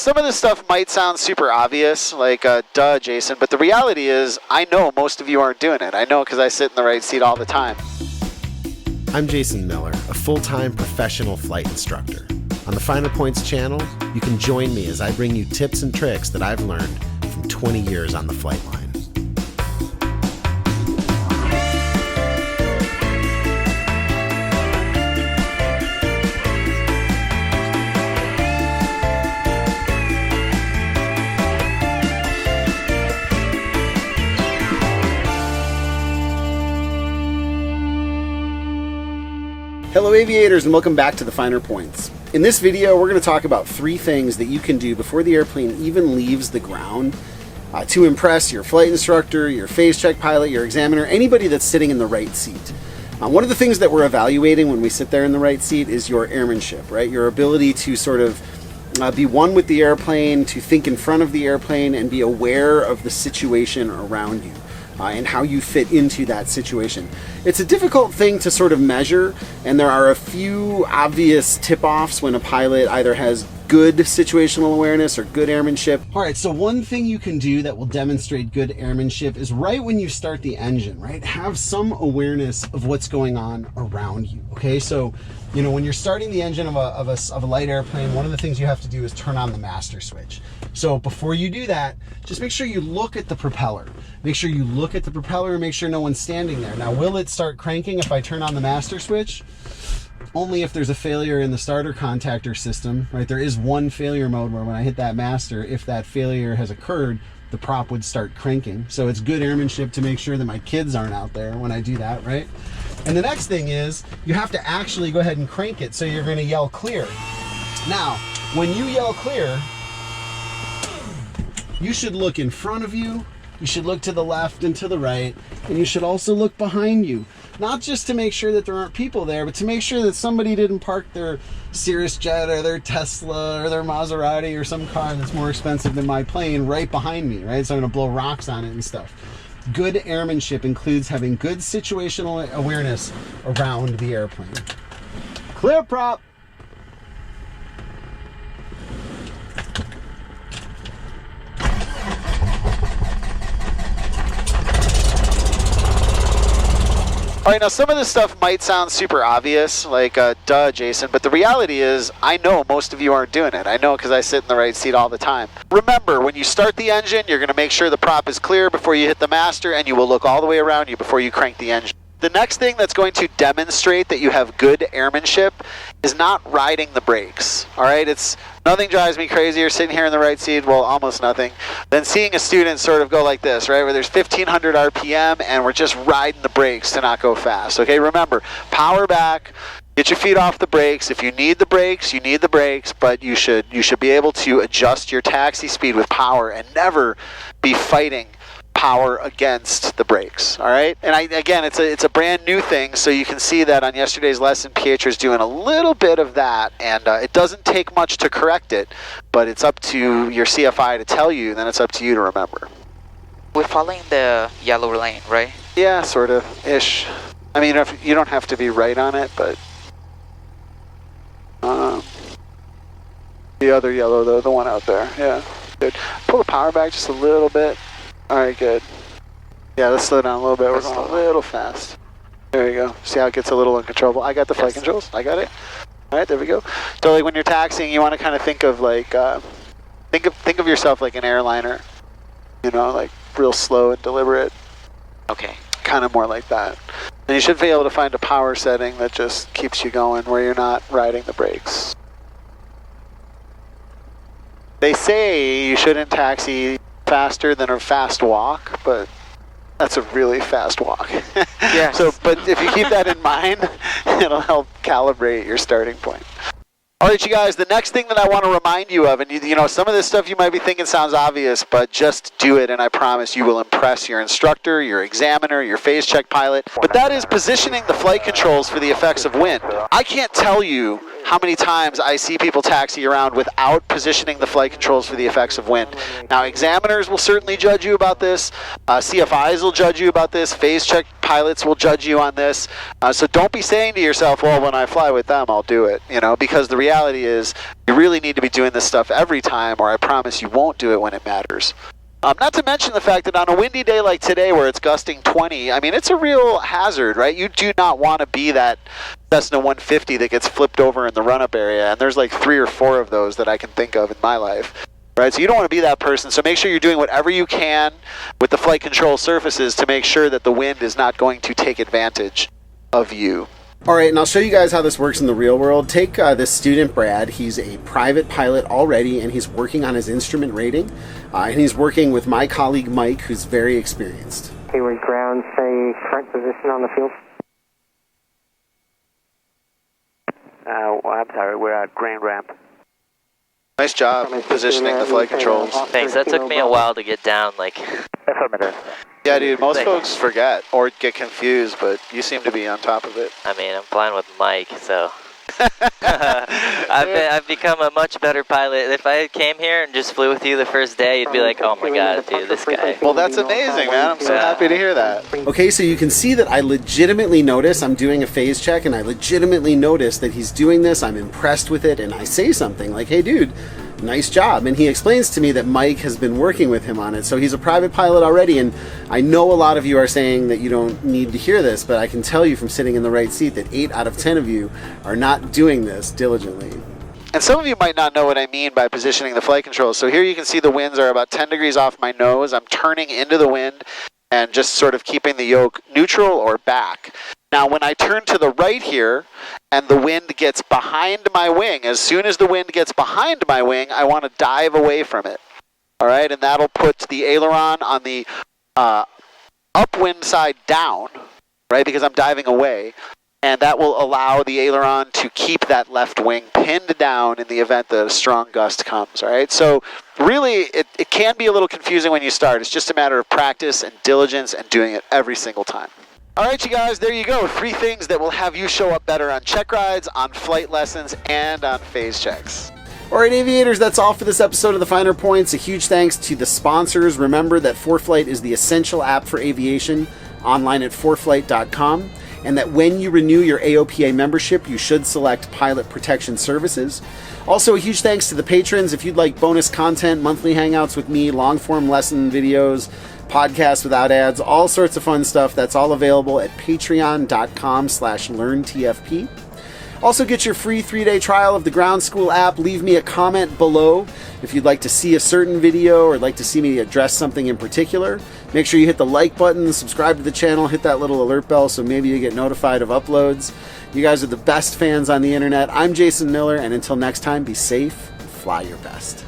Some of this stuff might sound super obvious, like, duh, Jason, but the reality is I know most of you aren't doing it. I know because I sit in the right seat all the time. I'm Jason Miller, a full-time professional flight instructor. On the Finer Points channel, you can join me as I bring you tips and tricks that I've learned from 20 years on the flight line. Hello aviators, and welcome back to the Finer Points. In this video, we're going to talk about 3 things that you can do before the airplane even leaves the ground to impress your flight instructor, your phase check pilot, your examiner, anybody that's sitting in the right seat. One of the things that we're evaluating when we sit there in the right seat is your airmanship, right? Your ability to sort of be one with the airplane, to think in front of the airplane, and be aware of the situation around you. And how you fit into that situation. It's a difficult thing to sort of measure, and there are a few obvious tip-offs when a pilot either has good situational awareness or good airmanship. All right, so one thing you can do that will demonstrate good airmanship is right when you start the engine, right? Have some awareness of what's going on around you, okay? So, you know, when you're starting the engine of a light airplane, one of the things you have to do is turn on the master switch. So before you do that, just make sure you look at the propeller. Make sure you look at the propeller and make sure no one's standing there. Now, will it start cranking if I turn on the master switch? Only if there's a failure in the starter contactor system, right? There is one failure mode where when I hit that master, if that failure has occurred, the prop would start cranking. So it's good airmanship to make sure that my kids aren't out there when I do that, right? And the next thing is you have to actually go ahead and crank it. So you're going to yell clear. Now, when you yell clear, you should look in front of you, you should look to the left and to the right, and you should also look behind you. Not just to make sure that there aren't people there, but to make sure that somebody didn't park their Cirrus Jet or their Tesla or their Maserati or some car that's more expensive than my plane right behind me, right? So I'm gonna blow rocks on it and stuff. Good airmanship includes having good situational awareness around the airplane. Clear prop. All right, now some of this stuff might sound super obvious, like, duh, Jason, but the reality is I know most of you aren't doing it. I know because I sit in the right seat all the time. Remember, when you start the engine, you're going to make sure the prop is clear before you hit the master, and you will look all the way around you before you crank the engine. The next thing that's going to demonstrate that you have good airmanship is not riding the brakes, all right? Nothing drives me crazier sitting here in the right seat, well, almost nothing, than seeing a student sort of go like this, right? Where there's 1,500 RPM and we're just riding the brakes to not go fast, okay? Remember, power back, get your feet off the brakes. If you need the brakes, you need the brakes, but you should be able to adjust your taxi speed with power and never be fighting power against the brakes, all right? And again, it's a brand new thing, so you can see that on yesterday's lesson, Pietro's doing a little bit of that, and it doesn't take much to correct it, but it's up to your CFI to tell you, then it's up to you to remember. We're following the yellow lane, right? Yeah, sort of, ish. I mean, you don't have to be right on it, but the other yellow, though, the one out there, yeah, good. Pull the power back just a little bit. All right, good. Yeah, let's slow down a little bit. We're going a little fast. There you go. See how it gets a little uncontrollable? I got the flight controls. I got it. All right, there we go. So, like, when you're taxiing, you want to kind of think of like think of yourself like an airliner. You know, like real slow and deliberate. Okay. Kind of more like that. And you should be able to find a power setting that just keeps you going, where you're not riding the brakes. They say you shouldn't taxi faster than a fast walk, but that's a really fast walk. Yeah. So, but if you keep that in mind, it'll help calibrate your starting point. All right, you guys, the next thing that I want to remind you of, and you know, some of this stuff you might be thinking sounds obvious, but just do it, and I promise you will impress your instructor, your examiner, your phase check pilot. But that is positioning the flight controls for the effects of wind. I can't tell you how many times I see people taxi around without positioning the flight controls for the effects of wind. Now, examiners will certainly judge you about this. CFIs will judge you about this. Phase check pilots will judge you on this. So don't be saying to yourself, well, when I fly with them, I'll do it. Because the reality is you really need to be doing this stuff every time, or I promise you won't do it when it matters. Not to mention the fact that on a windy day like today where it's gusting 20, I mean, it's a real hazard, right? You do not want to be that Cessna 150 that gets flipped over in the run-up area, and there's like 3 or 4 of those that I can think of in my life, right? So you don't want to be that person, so make sure you're doing whatever you can with the flight control surfaces to make sure that the wind is not going to take advantage of you. All right, and I'll show you guys how this works in the real world. Take this student, Brad. He's a private pilot already, and he's working on his instrument rating. And he's working with my colleague, Mike, who's very experienced. Hayward ground, say current position on the field. I'm sorry, we're at Grand Ramp. Nice job positioning the flight controls. Thanks, that took me a while to get down, Affirmative. Yeah, dude, most folks forget or get confused, but you seem to be on top of it. I mean, I'm flying with Mike, so I've become a much better pilot. If I came here and just flew with you the first day, you'd be like, oh my god, dude, this guy. Well, that's amazing, man. I'm so happy to hear that. Okay, so you can see that I legitimately notice I'm doing a phase check, and I legitimately notice that he's doing this. I'm impressed with it, and I say something like, hey, dude, nice job. And he explains to me that Mike has been working with him on it. So he's a private pilot already, and I know a lot of you are saying that you don't need to hear this, but I can tell you from sitting in the right seat that 8 out of 10 of you are not doing this diligently. And some of you might not know what I mean by positioning the flight controls. So here you can see the winds are about 10 degrees off my nose. I'm turning into the wind and just sort of keeping the yoke neutral or back. Now, when I turn to the right here and the wind gets behind my wing, as soon as the wind gets behind my wing, I want to dive away from it. All right, and that'll put the aileron on the upwind side down, right, because I'm diving away. And that will allow the aileron to keep that left wing pinned down in the event that a strong gust comes, all right? So really, it can be a little confusing when you start. It's just a matter of practice and diligence and doing it every single time. All right, you guys, there you go. 3 things that will have you show up better on check rides, on flight lessons, and on phase checks. All right, aviators, that's all for this episode of The Finer Points. A huge thanks to the sponsors. Remember that ForeFlight is the essential app for aviation, online at foreflight.com, and that when you renew your AOPA membership, you should select Pilot Protection Services. Also, a huge thanks to the patrons. If you'd like bonus content, monthly hangouts with me, long-form lesson videos, podcasts without ads, all sorts of fun stuff, that's all available at patreon.com/learntfp. Also, get your free 3-day trial of the Ground School app. Leave me a comment below if you'd like to see a certain video or like to see me address something in particular. Make sure you hit the like button, subscribe to the channel, hit that little alert bell so maybe you get notified of uploads. You guys are the best fans on the internet. I'm Jason Miller, and until next time, be safe, fly your best.